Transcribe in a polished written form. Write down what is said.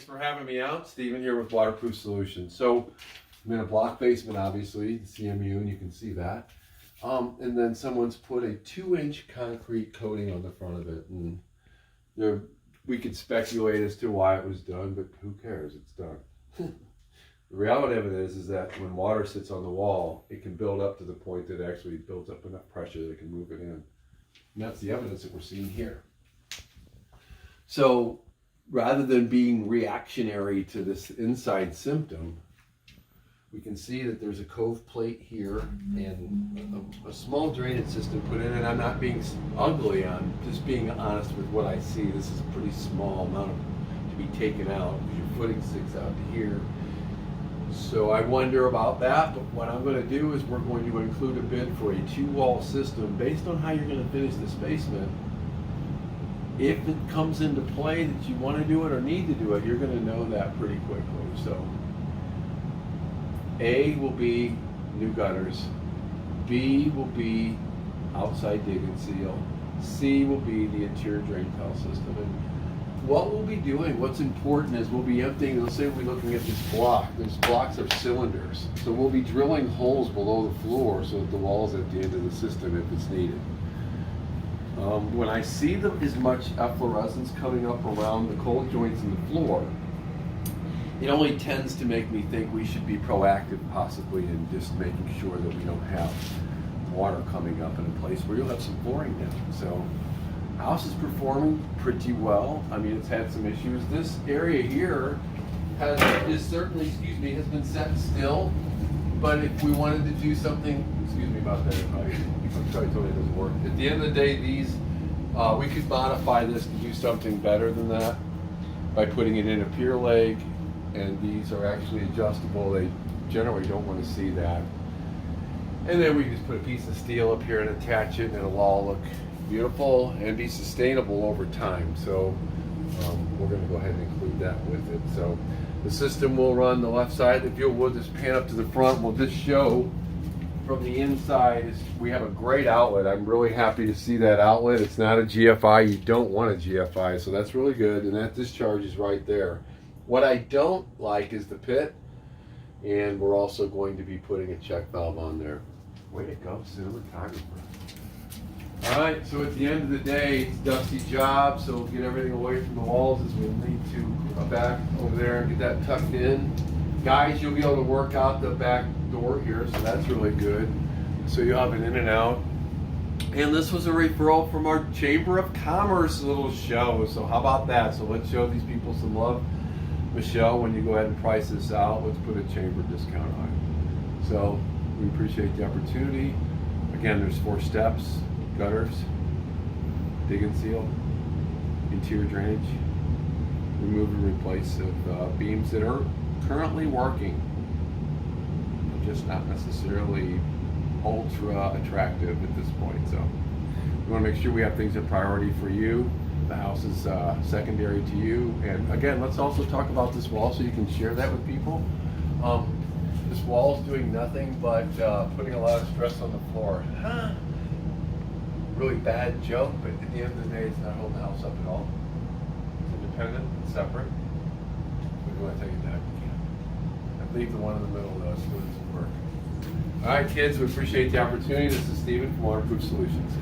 for having me out. Steven here with Waterproof Solutions. So I'm in a block basement, obviously, the CMU, and you can see that. And then someone's put a 2-inch concrete coating on the front of it. And we could speculate as to why it was done, but who cares? It's done. The reality of it is that when water sits on the wall, it can build up to the point that it actually builds up enough pressure that it can move it in. And that's the evidence that we're seeing here. So rather than being reactionary to this inside symptom, we can see that there's a cove plate here and a small drainage system put in. And I'm not being ugly, I'm just being honest with what I see. This is a pretty small amount to be taken out because your footing sticks out to here. So I wonder about that, but what I'm going to do is we're going to include a bid for a 2-wall system based on how you're going to finish this basement. If it comes into play that you want to do it or need to do it, you're going to know that pretty quickly. So A will be new gutters, B will be outside dig and seal, C will be the interior drain tile system. And what we'll be doing, what's important is we'll be emptying, let's say we're looking at this block, these blocks are cylinders. So we'll be drilling holes below the floor so that the wall's at the end of the system if it's needed. When I see as much efflorescence coming up around the cold joints in the floor, it only tends to make me think we should be proactive possibly in just making sure that we don't have water coming up in a place where you'll have some flooring down. So house is performing pretty well. I mean, it's had some issues. This area here has been set still. But if we wanted to do something, excuse me about that, I'm sorry, totally doesn't work. At the end of the day, these we could modify this to do something better than that by putting it in a pier leg, and these are actually adjustable. They generally don't want to see that. And then we just put a piece of steel up here and attach it, and it'll all look beautiful and be sustainable over time. So we're going to go ahead and include that with it. So the system will run the left side. If you will just pan up to the front, we'll just show from the inside we have a great outlet. I'm really happy to see that outlet. It's not a GFI. You don't want a GFI, so that's really good. And that discharge is right there. What I don't like is the pit, and we're also going to be putting a check valve on there. Way to go, cinematographer. All right, so at the end of the day, it's a dusty job, so we'll get everything away from the walls as we need to back over there and get that tucked in. Guys, you'll be able to work out the back door here, so that's really good. So you'll have an in and out. And this was a referral from our Chamber of Commerce little show, so how about that? So let's show these people some love. Michelle, when you go ahead and price this out, let's put a chamber discount on it. So we appreciate the opportunity. Again, there's 4 steps: gutters, dig and seal, interior drainage, remove and replace of beams that are currently working, just not necessarily ultra attractive at this point. So we want to make sure we have things in priority for you. The house is secondary to you. And again, let's also talk about this wall so you can share that with people. This wall is doing nothing but putting a lot of stress on the floor. Really bad joke, but at the end of the day, it's not holding the house up at all. It's independent, it's separate. But we want to take it down, you can. I leave the one in the middle though, so it doesn't work. All right, kids, we appreciate the opportunity. This is Steven from Waterproof Solutions.